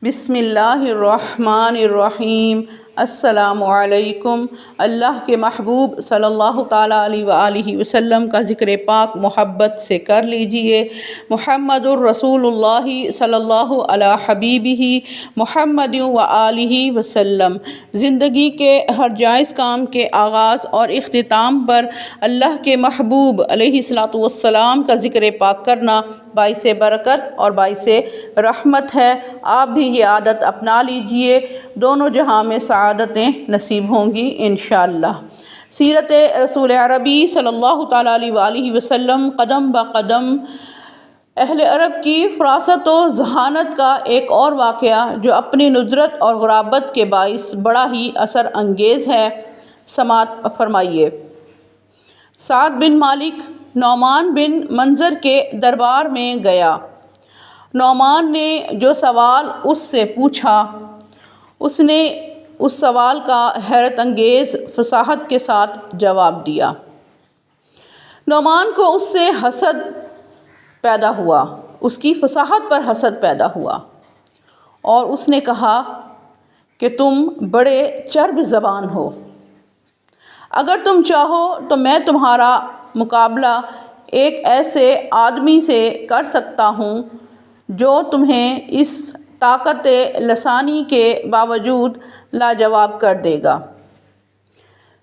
بسم اللہ الرحمن الرحیم۔ السلام علیکم۔ اللہ کے محبوب صلی اللہ تعالیٰ علیہ وآلہ وسلم کا ذکر پاک محبت سے کر لیجئے۔ محمد الرسول اللہ صلی اللہ علی حبیبہ محمد وآلہ وسلم۔ زندگی کے ہر جائز کام کے آغاز اور اختتام پر اللہ کے محبوب علیہ الصلوۃ والسلام کا ذکر پاک کرنا باعث برکت اور باعث رحمت ہے۔ آپ بھی یہ عادت اپنا لیجئے، دونوں جہاں میں سعادتیں نصیب ہوں گی انشاءاللہ۔ سیرت رسول عربی صلی اللہ تعالیٰ علیہ وآلہ وسلم قدم بقدم اہل عرب کی فراست و ذہانت کا ایک اور واقعہ جو اپنی ندرت اور غرابت کے باعث بڑا ہی اثر انگیز ہے، سماعت فرمائیے۔ سعد بن مالک نعمان بن منظر کے دربار میں گیا۔ نعمان نے جو سوال اس سے پوچھا، اس نے اس سوال کا حیرت انگیز فصاحت کے ساتھ جواب دیا۔ نعمان کو اس سے حسد پیدا ہوا، اس کی فصاحت پر حسد پیدا ہوا، اور اس نے کہا کہ تم بڑے چرب زبان ہو، اگر تم چاہو تو میں تمہارا مقابلہ ایک ایسے آدمی سے کر سکتا ہوں جو تمہیں اس طاقت لسانی کے باوجود لاجواب کر دے گا۔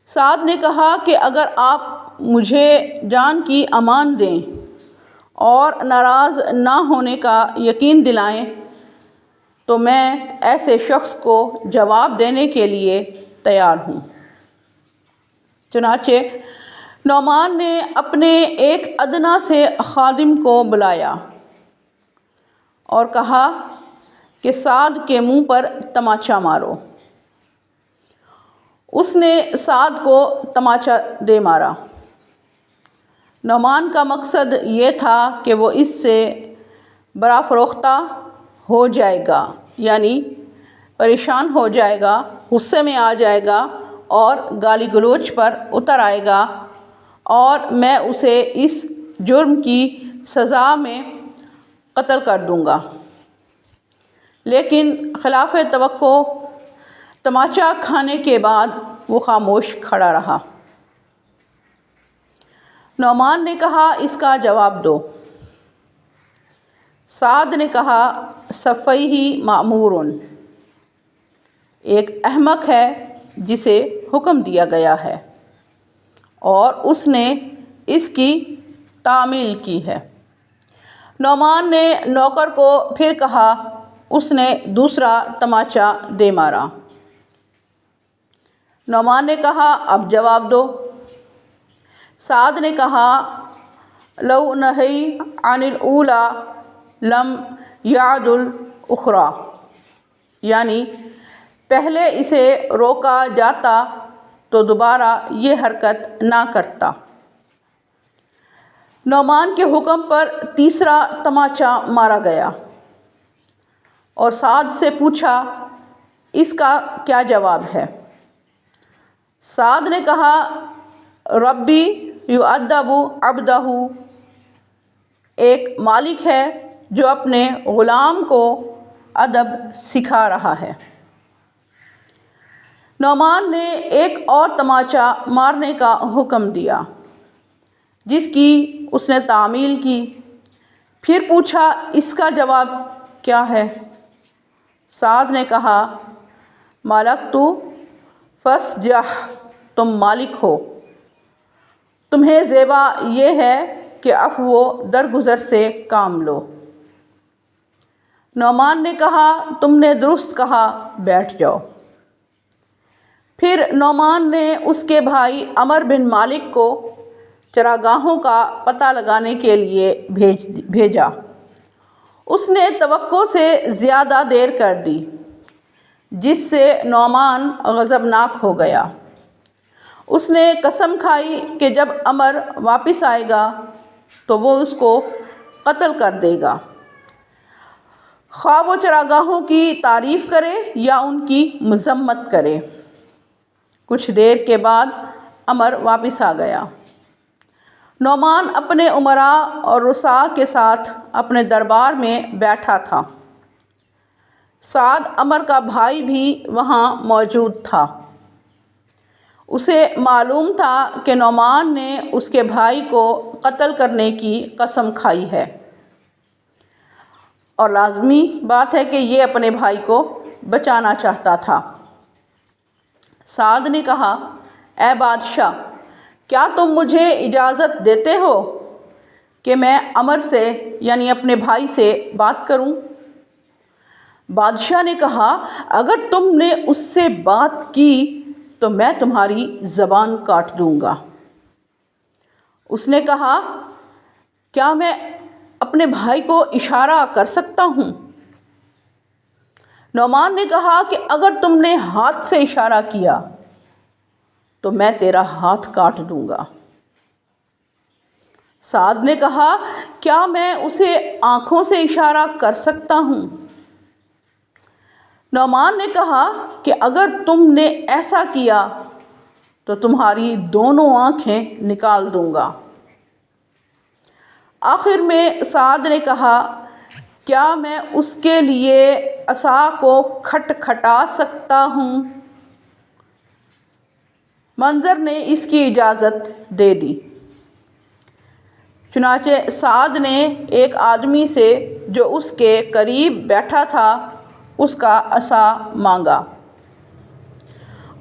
سعد نے کہا کہ اگر آپ مجھے جان کی امان دیں اور ناراض نہ ہونے کا یقین دلائیں تو میں ایسے شخص کو جواب دینے کے لیے تیار ہوں۔ چنانچہ نعمان نے اپنے ایک ادنا سے خادم کو بلایا اور کہا کہ سعد کے منہ پر تماچا مارو۔ اس نے سعد کو تماچا دے مارا۔ نعمان کا مقصد یہ تھا کہ وہ اس سے برافروختہ ہو جائے گا، یعنی پریشان ہو جائے گا، غصے میں آ جائے گا اور گالی گلوچ پر اتر آئے گا، اور میں اسے اس جرم کی سزا میں قتل کر دوں گا۔ لیکن خلاف توقع تماچا کھانے کے بعد وہ خاموش کھڑا رہا۔ نعمان نے کہا اس کا جواب دو۔ سعد نے کہا صفیہ مأمور، ایک احمق ہے جسے حکم دیا گیا ہے اور اس نے اس کی تعمیل کی ہے۔ نعمان نے نوکر کو پھر کہا، اس نے دوسرا تماچا دے مارا۔ نعمان نے کہا اب جواب دو۔ سعد نے کہا لو نہی عن الاولی لم یعد الاخری، یعنی پہلے اسے روکا جاتا تو دوبارہ یہ حرکت نہ کرتا۔ نعمان کے حکم پر تیسرا تماچا مارا گیا اور سعد سے پوچھا اس کا کیا جواب ہے؟ سعد نے کہا ربی یؤدب عبدہ، ایک مالک ہے جو اپنے غلام کو ادب سکھا رہا ہے۔ نعمان نے ایک اور تماچا مارنے کا حکم دیا جس کی اس نے تعمیل کی، پھر پوچھا اس کا جواب کیا ہے؟ سعد نے کہا مالکت فاسجح، تم مالک ہو، تمہیں زیبا یہ ہے کہ عفو و درگزر سے کام لو۔ نعمان نے کہا تم نے درست کہا، بیٹھ جاؤ۔ پھر نعمان نے اس کے بھائی عمر بن مالک کو چراگاہوں کا پتہ لگانے کے لیے بھیجا۔ اس نے توقع سے زیادہ دیر کر دی جس سے نعمان غضبناک ہو گیا۔ اس نے قسم کھائی کہ جب عمر واپس آئے گا تو وہ اس کو قتل کر دے گا، خواہ وہ چراگاہوں کی تعریف کرے یا ان کی مذمت کرے۔ کچھ دیر کے بعد عمر واپس آ گیا۔ نعمان اپنے امراء اور رؤساء کے ساتھ اپنے دربار میں بیٹھا تھا۔ سعد عمر کا بھائی بھی وہاں موجود تھا۔ اسے معلوم تھا کہ نعمان نے اس کے بھائی کو قتل کرنے کی قسم کھائی ہے، اور لازمی بات ہے کہ یہ اپنے بھائی کو بچانا چاہتا تھا۔ سعد نے کہا، اے بادشاہ، کیا تم مجھے اجازت دیتے ہو کہ میں عمر سے یعنی اپنے بھائی سے بات کروں؟ بادشاہ نے کہا، اگر تم نے اس سے بات کی تو میں تمہاری زبان کاٹ دوں گا۔ اس نے کہا، کیا میں اپنے بھائی کو اشارہ کر سکتا ہوں؟ نعمان نے کہا کہ اگر تم نے ہاتھ سے اشارہ کیا تو میں تیرا ہاتھ کاٹ دوں گا۔ سعد نے کہا، کیا میں اسے آنکھوں سے اشارہ کر سکتا ہوں؟ نعمان نے کہا کہ اگر تم نے ایسا کیا تو تمہاری دونوں آنکھیں نکال دوں گا۔ آخر میں سعد نے کہا، کیا میں اس کے لیے عصا کو کھٹکھٹا سکتا ہوں؟ منظر نے اس کی اجازت دے دی۔ چنانچہ سعد نے ایک آدمی سے جو اس کے قریب بیٹھا تھا اس کا عصا مانگا،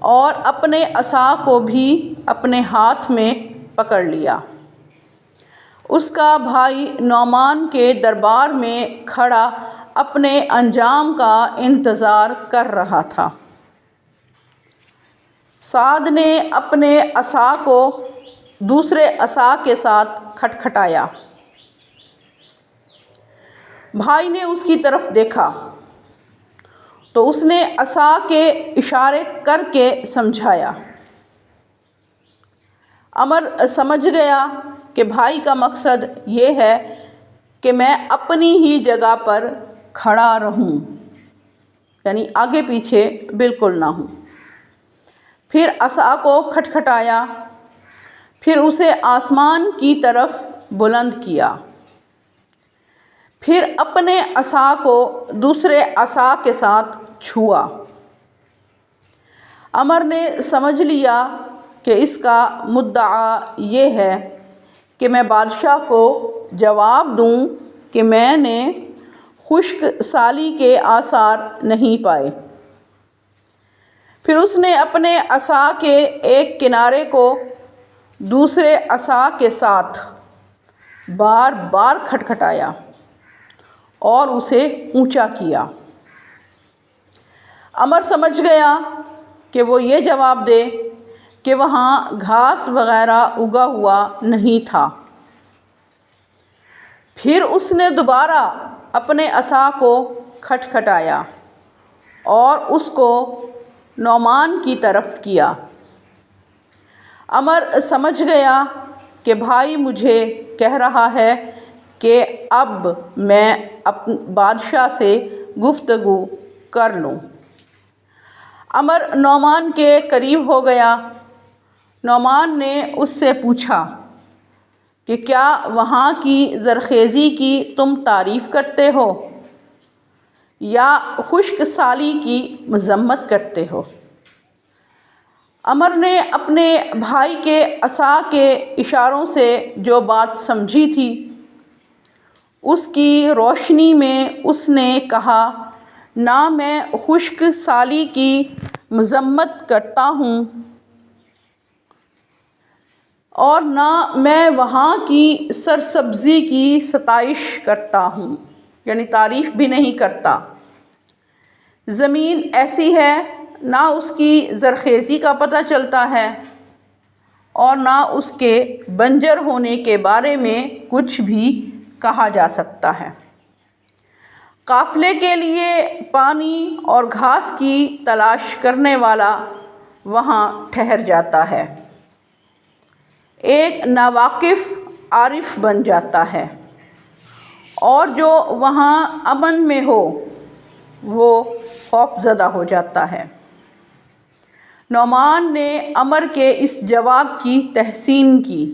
اور اپنے عصا کو بھی اپنے ہاتھ میں پکڑ لیا۔ اس کا بھائی نعمان کے دربار میں کھڑا اپنے انجام کا انتظار کر رہا تھا۔ سعد نے اپنے عصا کو دوسرے عصا کے ساتھ کھٹکھٹایا۔ بھائی نے اس کی طرف دیکھا تو اس نے عصا کے اشارے کر کے سمجھایا۔ عمر سمجھ گیا کہ بھائی کا مقصد یہ ہے کہ میں اپنی ہی جگہ پر کھڑا رہوں، یعنی آگے پیچھے بالکل نہ ہوں۔ پھر عصا کو کھٹکھٹایا، پھر اسے آسمان کی طرف بلند کیا، پھر اپنے عصا کو دوسرے عصا کے ساتھ چھوا۔ عمر نے سمجھ لیا کہ اس کا مدعا یہ ہے کہ میں بادشاہ کو جواب دوں کہ میں نے خشک سالی کے آثار نہیں پائے۔ پھر اس نے اپنے عصا کے ایک کنارے کو دوسرے عصا کے ساتھ بار بار کھٹکھٹایا اور اسے اونچا کیا۔ عمر سمجھ گیا کہ وہ یہ جواب دے کہ وہاں گھاس وغیرہ اگا ہوا نہیں تھا۔ پھر اس نے دوبارہ اپنے عصا کو کھٹکھٹایا اور اس کو نعمان کی طرف کیا۔ عمر سمجھ گیا کہ بھائی مجھے کہہ رہا ہے کہ اب میں بادشاہ سے گفتگو کر لوں۔ عمر نعمان کے قریب ہو گیا۔ نعمان نے اس سے پوچھا کہ کیا وہاں کی زرخیزی کی تم تعریف کرتے ہو یا خشک سالی کی مذمت کرتے ہو؟ عمر نے اپنے بھائی کے عصا کے اشاروں سے جو بات سمجھی تھی اس کی روشنی میں اس نے کہا، نہ میں خشک سالی کی مذمت کرتا ہوں اور نہ میں وہاں کی سرسبزی کی ستائش کرتا ہوں، یعنی تعریف بھی نہیں کرتا۔ زمین ایسی ہے، نہ اس کی زرخیزی کا پتہ چلتا ہے اور نہ اس کے بنجر ہونے کے بارے میں کچھ بھی کہا جا سکتا ہے۔ قافلے کے لیے پانی اور گھاس کی تلاش کرنے والا وہاں ٹھہر جاتا ہے، ایک ناواقف عارف بن جاتا ہے، اور جو وہاں امن میں ہو وہ خوف زدہ ہو جاتا ہے۔ نعمان نے عمر کے اس جواب کی تحسین کی۔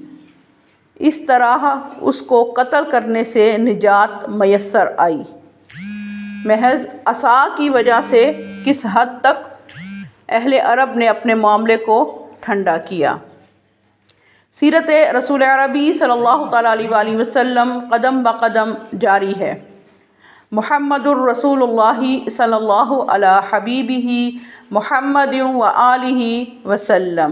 اس طرح اس کو قتل کرنے سے نجات میسر آئی۔ محض عصا کی وجہ سے کس حد تک اہل عرب نے اپنے معاملے کو ٹھنڈا کیا۔ سیرت رسول عربی صلی اللہ تعالیٰ علیہ وآلہ وسلم قدم بقدم جاری ہے۔ محمد الرسول اللہ صلی اللہ علیہ حبیبہ محمد و آلہ وسلم۔